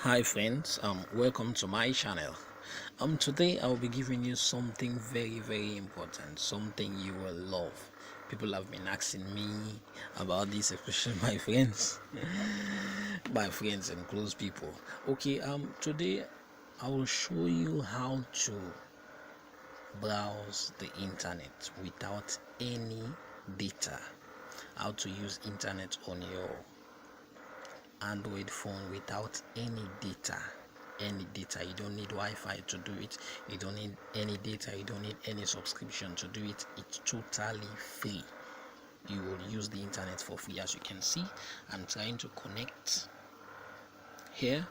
Hi friends, welcome to my channel. Today I'll be giving you something very important, something you will love. People have been asking me about this, especially my friends and close people. Okay, today I will show you how to browse the internet without any data. How to use internet on your Android phone without any data. You don't need Wi-Fi to do it. You don't need any data. You don't need any subscription to do it. It's totally free. You will use the internet for free. As you can see, I'm trying to connect here.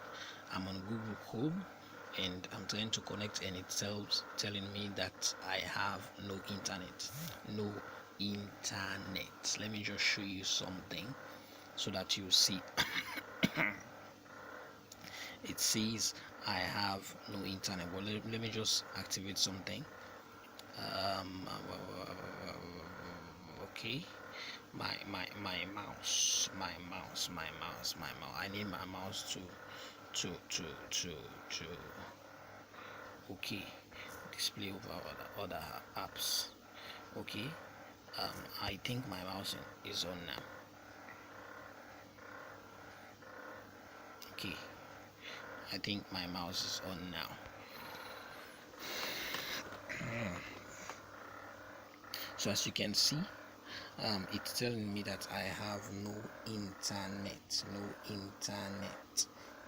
I'm on Google Chrome and I'm trying to connect, and it telling me that I have no internet. Let me just show you something so that you see. It says I have no internet. Well, let me just activate something. Okay, my mouse. I need my mouse to okay, display over other apps. Okay, I think my mouse is on now. Okay, I think my mouse is on now. So as you can see, it's telling me that I have no internet.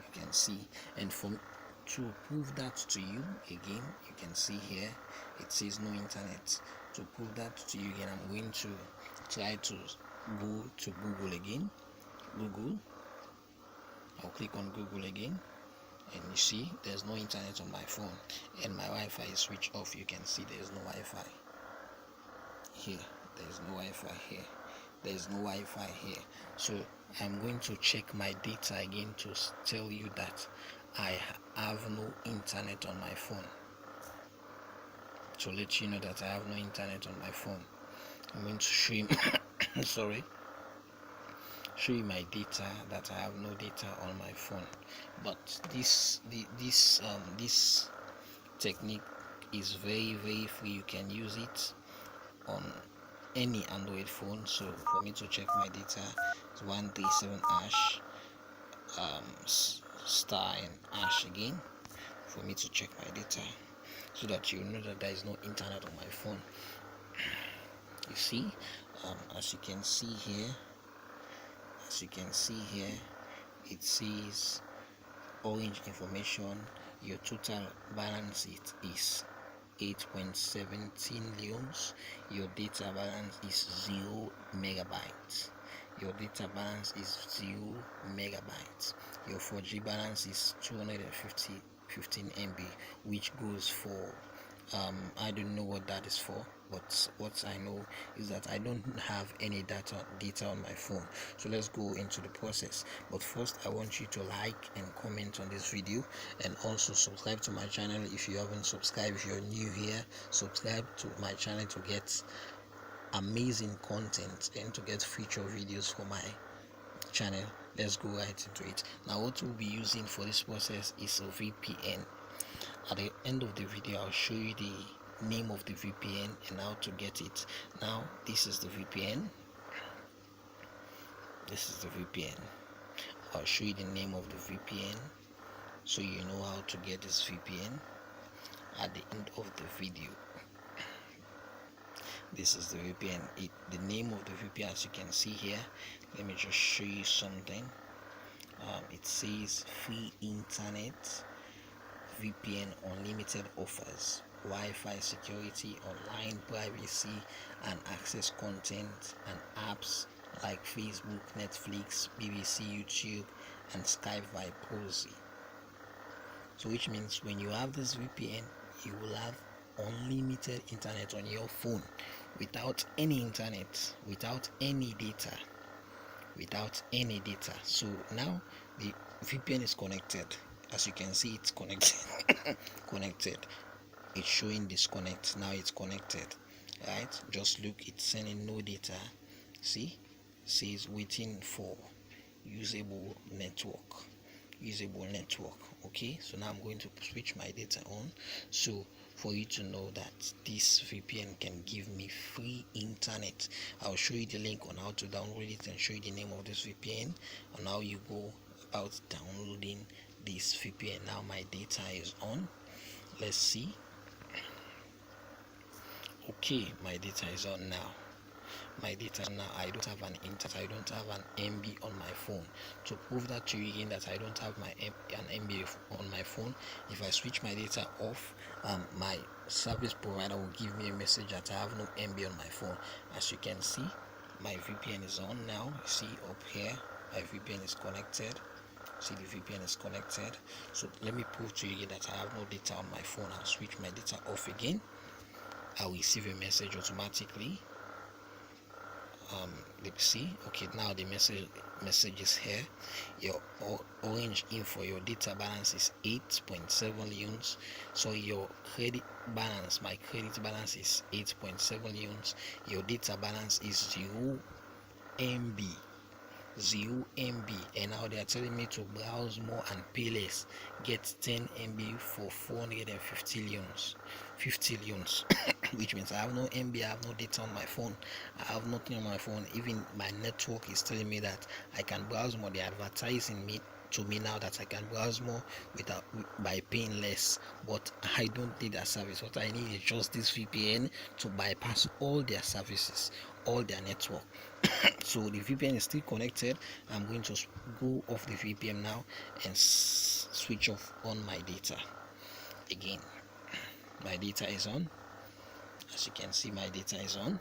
You can see, and to prove that to you again, you can see here it says no internet. To prove that to you again, I'm going to try to go to Google again. Google. I'll click on Google again, and you see there's no internet on my phone, and my Wi-Fi is switched off. You can see there's no Wi-Fi here. There's no Wi-Fi here. There's no Wi-Fi here. So I'm going to check my data again to tell you that I have no internet on my phone. To let you know that I have no internet on my phone, I'm going to show you show you my data, that I have no data on my phone. But this technique is very free. You can use it on any Android phone. So for me to check my data, it's 137 hash star and hash again for me to check my data, so that you know that there is no internet on my phone. You see, as you can see here, it says orange information. Your total balance is 8.17 leons. Your data balance is 0 megabytes. Your data balance is 0 megabytes. Your 4G balance is 215 MB, which goes for I don't know what that is for, but what I know is that I don't have any data on my phone. So let's go into the process. But first, I want you to like and comment on this video, and also subscribe to my channel if you haven't subscribed. If you're new here, subscribe to my channel to get amazing content and to get future videos for my channel. Let's go right into it. Now, what we'll be using for this process is a VPN. At the end of the video, I'll show you the name of the VPN and how to get it. Now, this is the VPN. I'll show you the name of the VPN so you know how to get this VPN at the end of the video. This is the VPN. The name of the VPN, as you can see here, let me just show you something. It says free internet VPN, unlimited offers, Wi-Fi security, online privacy, and access content and apps like Facebook, Netflix, BBC, YouTube, and Skype by proxy. So which means when you have this VPN, you will have unlimited internet on your phone without any internet, without any data. So now the VPN is connected. As you can see, it's connected. It's showing disconnect. Now it's connected. Right, just look, it's sending no data. See, it says waiting for usable network. usable network. Okay, so now I'm going to switch my data on. So for you to know that this VPN can give me free internet, I'll show you the link on how to download it and show you the name of this VPN and how you go about downloading this VPN. Now my data is on. Let's see. Okay, my data is on now. My data now, I don't have an internet, I don't have an MB on my phone. To prove that to you again that I don't have an MB on my phone, if I switch my data off, my service provider will give me a message that I have no MB on my phone. As you can see, my VPN is on now. You see up here, my VPN is connected. See, the VPN is connected. So let me prove to you again that I have no data on my phone. I'll switch my data off again. I'll receive a message automatically. See, okay, now the message is here. Your orange info, your data balance is 8.7 leons. So your credit balance, my credit balance is 8.7 leons. Your data balance is 0 MB, 0 MB, and now they are telling me to browse more and pay less. Get 10 MB for 450 leons, 50 leons. Which means I have no MB, I have no data on my phone, I have nothing on my phone. Even my network is telling me that I can browse more. They're advertising me to me now that I can browse more without by paying less, but I don't need that service. What I need is just this VPN to bypass all their services, all their network. So the VPN is still connected. I'm going to go off the VPN now and switch off on my data again. My data is on. As you can see, my data is on.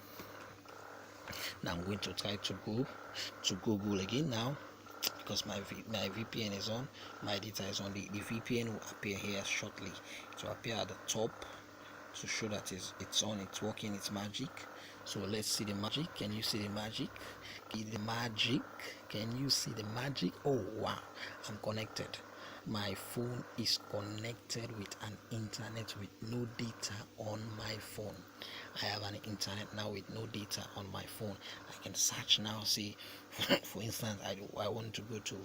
Now I'm going to try to go to Google again now, because my VPN is on, my data is on. The VPN will appear here shortly. It will appear at the top to show that it's on, it's working, it's magic. So let's see the magic. Can you see the magic? The magic. Can you see the magic? Oh wow, I'm connected. My phone is connected with an internet with no data on my phone. I have an internet now with no data on my phone. I can search now. See, for instance, I want to go to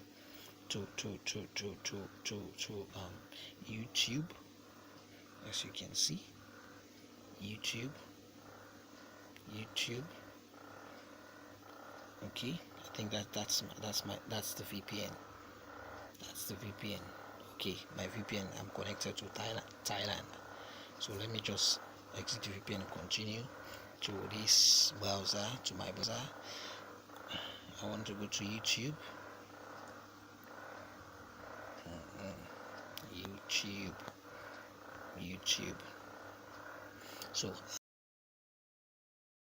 YouTube. As you can see, YouTube. Okay, I think that's the VPN. That's the VPN. Okay, my VPN. I'm connected to Thailand. So let me just exit the VPN and continue to this browser, to my browser. I want to go to YouTube. YouTube. So